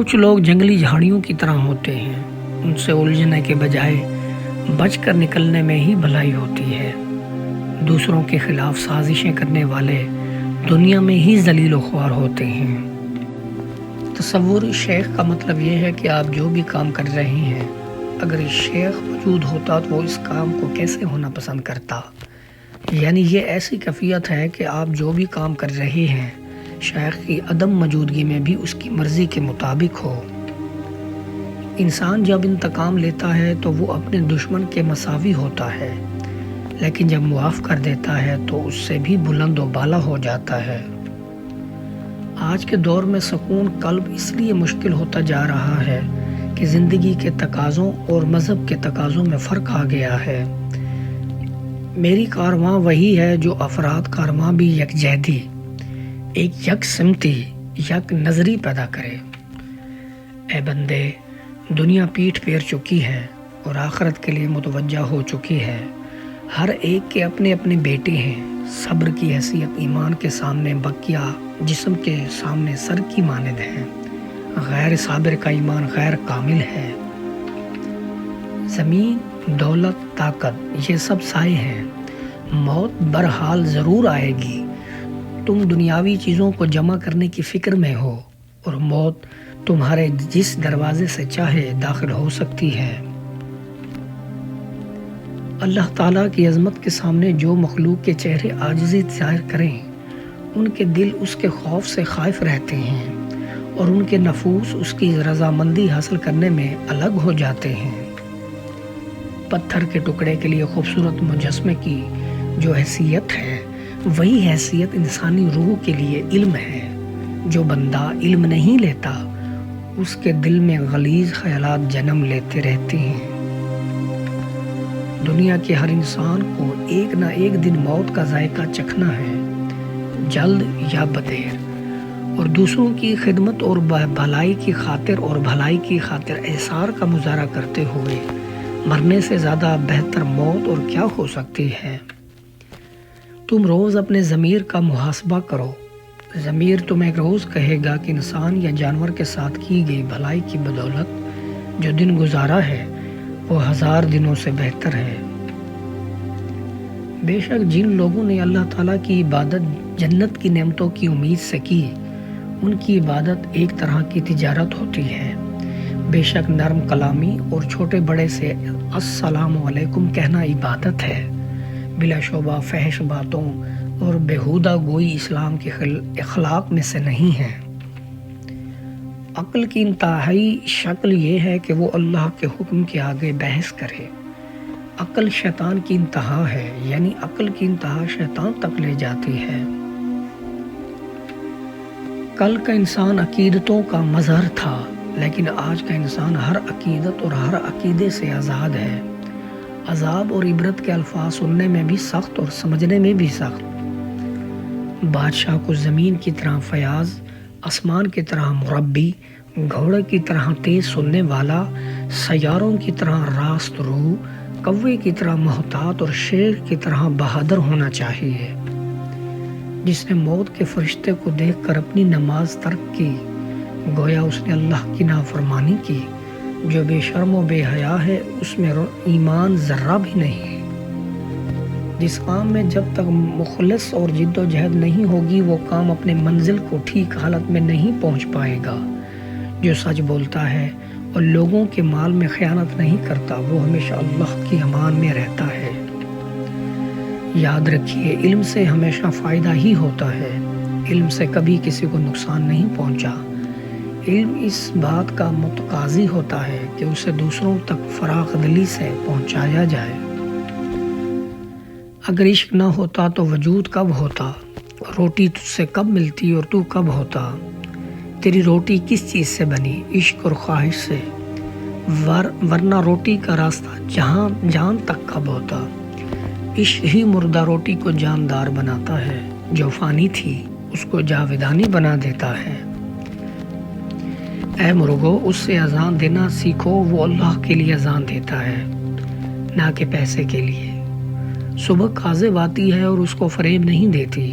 کچھ لوگ جنگلی جھاڑیوں کی طرح ہوتے ہیں، ان سے الجھنے کے بجائے بچ کر نکلنے میں ہی بھلائی ہوتی ہے۔ دوسروں کے خلاف سازشیں کرنے والے دنیا میں ہی ذلیل و خوار ہوتے ہیں۔ تصور شیخ کا مطلب یہ ہے کہ آپ جو بھی کام کر رہے ہیں، اگر شیخ موجود ہوتا تو وہ اس کام کو کیسے ہونا پسند کرتا؟ یعنی یہ ایسی کیفیت ہے کہ آپ جو بھی کام کر رہے ہیں شیخ کی عدم موجودگی میں بھی اس کی مرضی کے مطابق ہو۔ انسان جب انتقام لیتا ہے تو وہ اپنے دشمن کے مساوی ہوتا ہے، لیکن جب معاف کر دیتا ہے تو اس سے بھی بلند و بالا ہو جاتا ہے۔ آج کے دور میں سکون قلب اس لیے مشکل ہوتا جا رہا ہے کہ زندگی کے تقاضوں اور مذہب کے تقاضوں میں فرق آ گیا ہے۔ میری کارواں وہی ہے جو افراد کارواں بھی یکجہتی، ایک یک سمتی، یک نظری پیدا کرے۔ اے بندے، دنیا پیٹھ پھیر چکی ہے اور آخرت کے لیے متوجہ ہو چکی ہے۔ ہر ایک کے اپنے اپنے بیٹے ہیں۔ صبر کی حیثیت ایمان کے سامنے بقیہ جسم کے سامنے سر کی مانند ہے۔ غیر صابر کا ایمان غیر کامل ہے۔ زمین، دولت، طاقت یہ سب سائے ہیں۔ موت برحال ضرور آئے گی۔ تم دنیاوی چیزوں کو جمع کرنے کی فکر میں ہو اور موت تمہارے جس دروازے سے چاہے داخل ہو سکتی ہے۔ اللہ تعالیٰ کی عظمت کے سامنے جو مخلوق کے چہرے عاجزی ظاہر کریں، ان کے دل اس کے خوف سے خائف رہتے ہیں اور ان کے نفوس اس کی رضامندی حاصل کرنے میں الگ ہو جاتے ہیں۔ پتھر کے ٹکڑے کے لیے خوبصورت مجسمے کی جو حیثیت ہے، وہی حیثیت انسانی روح کے لیے علم ہے۔ جو بندہ علم نہیں لیتا، اس کے دل میں غلیظ خیالات جنم لیتے رہتے ہیں۔ دنیا کے ہر انسان کو ایک نہ ایک دن موت کا ذائقہ چکھنا ہے، جلد یا بدیر، اور دوسروں کی خدمت اور بھلائی کی خاطر احسار کا مظاہرہ کرتے ہوئے مرنے سے زیادہ بہتر موت اور کیا ہو سکتی ہے؟ تم روز اپنے ضمیر کا محاسبہ کرو۔ ضمیر تمہیں روز کہے گا کہ انسان یا جانور کے ساتھ کی گئی بھلائی کی بدولت جو دن گزارا ہے وہ 1000 دنوں سے بہتر ہے۔ بے شک جن لوگوں نے اللہ تعالیٰ کی عبادت جنت کی نعمتوں کی امید سے کی، ان کی عبادت ایک طرح کی تجارت ہوتی ہے۔ بے شک نرم کلامی اور چھوٹے بڑے سے السلام علیکم کہنا عبادت ہے۔ بلا شبہ فحش باتوں اور بیہودہ گوئی اسلام کے اخلاق میں سے نہیں ہے۔ عقل کی انتہائی شکل یہ ہے کہ وہ اللہ کے حکم کے آگے بحث کرے۔ عقل شیطان کی انتہا ہے، یعنی عقل کی انتہا شیطان تک لے جاتی ہے۔ کل کا انسان عقیدتوں کا مظہر تھا، لیکن آج کا انسان ہر عقیدت اور ہر عقیدے سے آزاد ہے۔ عذاب اور عبرت کے الفاظ سننے میں بھی سخت اور سمجھنے میں بھی سخت۔ بادشاہ کو زمین کی طرح فیاض، آسمان کی طرح مربی، گھوڑے کی طرح تیز سننے والا، سیاروں کی طرح راست رو، کوے کی طرح محتاط اور شیر کی طرح بہادر ہونا چاہیے۔ جس نے موت کے فرشتے کو دیکھ کر اپنی نماز ترک کی، گویا اس نے اللہ کی نافرمانی کی۔ جو بے شرم و بے حیا ہے، اس میں ایمان ذرہ بھی نہیں۔ جس کام میں جب تک مخلص اور جد و جہد نہیں ہوگی، وہ کام اپنے منزل کو ٹھیک حالت میں نہیں پہنچ پائے گا۔ جو سچ بولتا ہے اور لوگوں کے مال میں خیانت نہیں کرتا، وہ ہمیشہ اللہ کی امان میں رہتا ہے۔ یاد رکھیے، علم سے ہمیشہ فائدہ ہی ہوتا ہے۔ علم سے کبھی کسی کو نقصان نہیں پہنچا۔ علم اس بات کا متقاضی ہوتا ہے کہ اسے دوسروں تک فراخ دلی سے پہنچایا جائے۔ اگر عشق نہ ہوتا تو وجود کب ہوتا؟ روٹی تجھ سے کب ملتی اور تو کب ہوتا؟ تیری روٹی کس چیز سے بنی؟ عشق اور خواہش سے، ورنہ روٹی کا راستہ جان تک کب ہوتا؟ عشق ہی مردہ روٹی کو جاندار بناتا ہے، جو فانی تھی اس کو جاویدانی بنا دیتا ہے۔ اے مرغو، اس سے اذان دینا سیکھو، وہ اللہ کے لیے اذان دیتا ہے، نہ کہ پیسے کے لیے۔ صبح کاذب آتی ہے اور اس کو فریب نہیں دیتی۔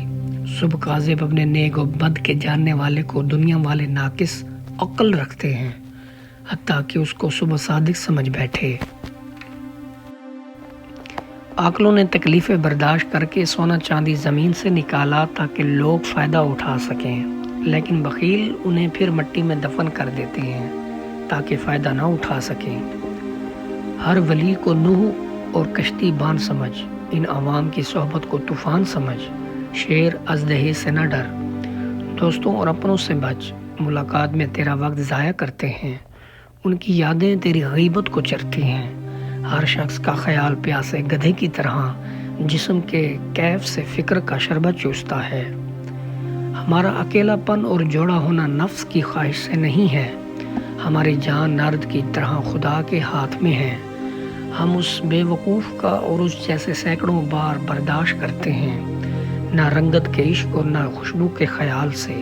صبح کاذب اپنے نیک و بد کے جاننے والے کو دنیا والے ناقص عقل رکھتے ہیں، حتیٰ کہ اس کو صبح صادق سمجھ بیٹھے۔ عاقلوں نے تکلیفیں برداشت کر کے سونا چاندی زمین سے نکالا تاکہ لوگ فائدہ اٹھا سکیں، لیکن بخیل انہیں پھر مٹی میں دفن کر دیتے ہیں تاکہ فائدہ نہ اٹھا سکیں۔ ہر ولی کو نوح اور کشتی بان سمجھ، ان عوام کی صحبت کو طوفان سمجھ، شیر اژدہے سے نہ ڈر۔ دوستوں اور اپنوں سے بچ، ملاقات میں تیرا وقت ضائع کرتے ہیں، ان کی یادیں تیری غیبت کو چرتی ہیں۔ ہر شخص کا خیال پیاسے گدھے کی طرح جسم کے کیف سے فکر کا شربت چوستا ہے۔ ہمارا اکیلا پن اور جوڑا ہونا نفس کی خواہش سے نہیں ہے، ہماری جان نرد کی طرح خدا کے ہاتھ میں ہے۔ ہم اس بے وقوف کا اور اس جیسے سینکڑوں بار برداشت کرتے ہیں، نہ رنگت کے عشق اور نہ خوشبو کے خیال سے۔